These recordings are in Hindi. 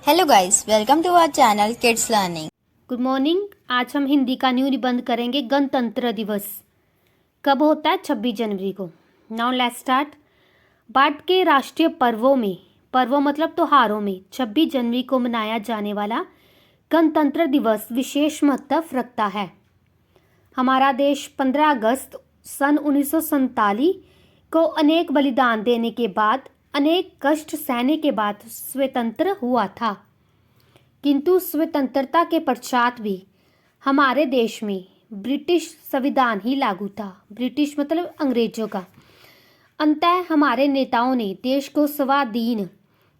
Hello guys, welcome to our channel kids learning. Good morning. आज हम हिंदी का न्यू निबंध करेंगे। गणतंत्र दिवस कब होता है? 26 जनवरी को। Now let's start. भारत के राष्ट्रीय पर्वों में, पर्वों मतलब त्योहारों में 26 जनवरी को मनाया जाने वाला गणतंत्र दिवस विशेष महत्व रखता है। हमारा देश 15 अगस्त सन 1947 को अनेक बलिदान देने के बाद, अनेक कष्ट सहने के बाद स्वतंत्र हुआ था। किंतु स्वतंत्रता के पश्चात भी हमारे देश में ब्रिटिश संविधान ही लागू था। ब्रिटिश मतलब अंग्रेजों का। अंततः हमारे नेताओं ने देश को स्वाधीन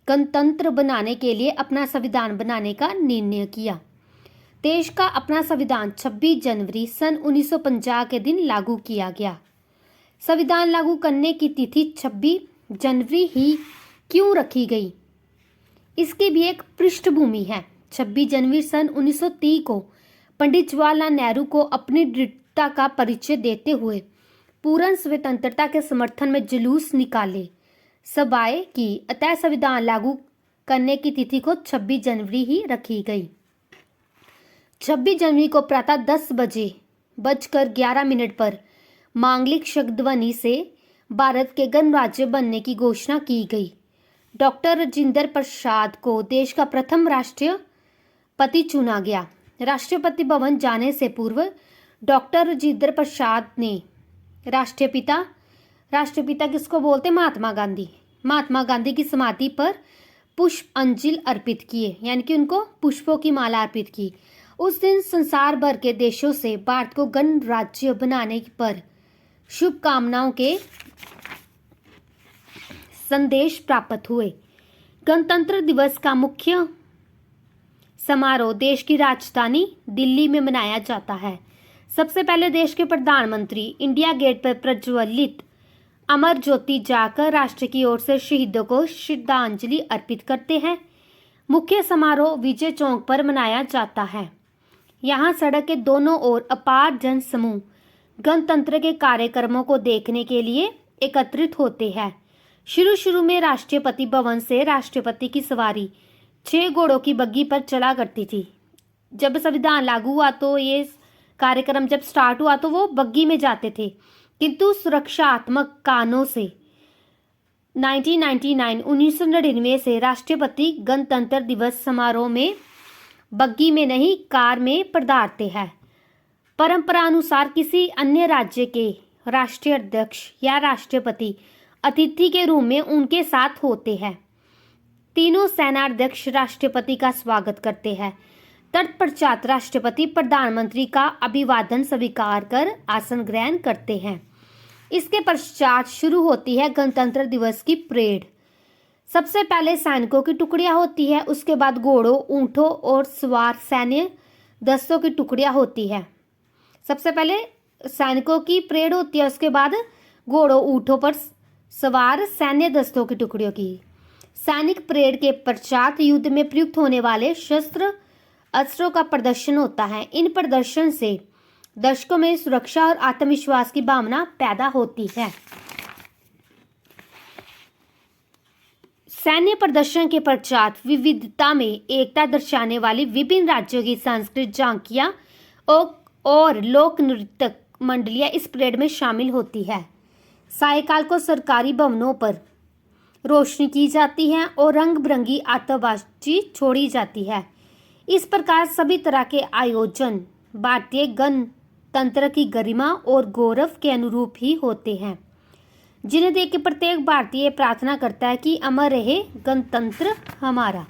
गणतंत्र बनाने के लिए अपना संविधान बनाने का निर्णय किया। देश का अपना संविधान 26 जनवरी सन 1950 के दिन लागू किया गया। संविधान लागू करने की तिथि 26 जनवरी ही क्यों रखी गई, इसकी भी एक पृष्ठभूमि है। 26 जनवरी सन 1930 को पंडित जवाहरलाल नेहरू को अपनी दृढ़ता का परिचय देते हुए पूर्ण स्वतंत्रता के समर्थन में जुलूस निकाले, सभाएं की, अतः संविधान लागू करने की तिथि को 26 जनवरी ही रखी गई। 26 जनवरी को प्रातः 10:11 पर मांगलिक शब्दध्वनि से भारत के गणराज्य बनने की घोषणा की गई। डॉक्टर राजेंद्र प्रसाद को देश का प्रथम राष्ट्रपति चुना गया। राष्ट्रपति भवन जाने से पूर्व डॉक्टर राजेंद्र प्रसाद ने राष्ट्रपिता किसको बोलते? महात्मा गांधी की समाधि पर पुष्पांजलि अर्पित किए, यानी कि उनको पुष्पों की माला अर्पित की। उस दिन संसार भर के देशों से भारत को गणराज्य बनाने पर शुभकामनाओं के संदेश प्राप्त हुए। गणतंत्र दिवस का मुख्य समारोह देश की राजधानी दिल्ली में मनाया जाता है। सबसे पहले देश के प्रधानमंत्री इंडिया गेट पर प्रज्वलित अमर ज्योति जाकर राष्ट्र की ओर से शहीदों को श्रद्धांजलि अर्पित करते हैं। मुख्य समारोह विजय चौक पर मनाया जाता है। यहाँ सड़क के दोनों ओर अपार जन समूह गणतंत्र के कार्यक्रमों को देखने के लिए एकत्रित होते हैं। शुरू में राष्ट्रपति भवन से राष्ट्रपति की सवारी 6 घोड़ों की बग्गी पर चला करती थी। जब संविधान लागू हुआ तो ये कार्यक्रम जब स्टार्ट हुआ तो वो बग्गी में जाते थे, किंतु सुरक्षात्मक कारणों से 1999 से राष्ट्रपति गणतंत्र दिवस समारोह में बग्गी में नहीं, कार में पधारते हैं। परंपरा अनुसार किसी अन्य राज्य के राष्ट्रीय अध्यक्ष या राष्ट्रपति अतिथि के रूप में उनके साथ होते हैं। तीनों सेनाध्यक्ष राष्ट्रपति का स्वागत करते हैं। तत्पश्चात राष्ट्रपति प्रधानमंत्री का अभिवादन स्वीकार कर आसन ग्रहण करते हैं। इसके पश्चात शुरू होती है गणतंत्र दिवस की परेड। सबसे पहले सैनिकों की टुकड़ियां होती है, उसके बाद घोड़ों, ऊंटों और सवार सैन्य दस्तों की टुकड़ियां होती है। सबसे पहले सैनिकों की परेड होती है, उसके बाद घोड़ों, ऊंटों पर सवार सैन्य दस्तों की टुकड़ियों की। सैनिक परेड के पश्चात युद्ध में प्रयुक्त होने वाले शस्त्र अस्त्रों का प्रदर्शन होता है। इन प्रदर्शन से दर्शकों में सुरक्षा और आत्मविश्वास की भावना पैदा होती है। सैन्य प्रदर्शन के पश्चात विविधता में एकता दर्शाने वाली विभिन्न राज्यों की सांस्कृतिक झांकियां और लोक नृत्य मंडलियां इस परेड में शामिल होती है। सायकाल को सरकारी भवनों पर रोशनी की जाती है और रंग बिरंगी आतिशबाजी छोड़ी जाती है। इस प्रकार सभी तरह के आयोजन भारतीय गणतंत्र की गरिमा और गौरव के अनुरूप ही होते हैं, जिन्हें देख के प्रत्येक भारतीय प्रार्थना करता है कि अमर रहे गणतंत्र हमारा।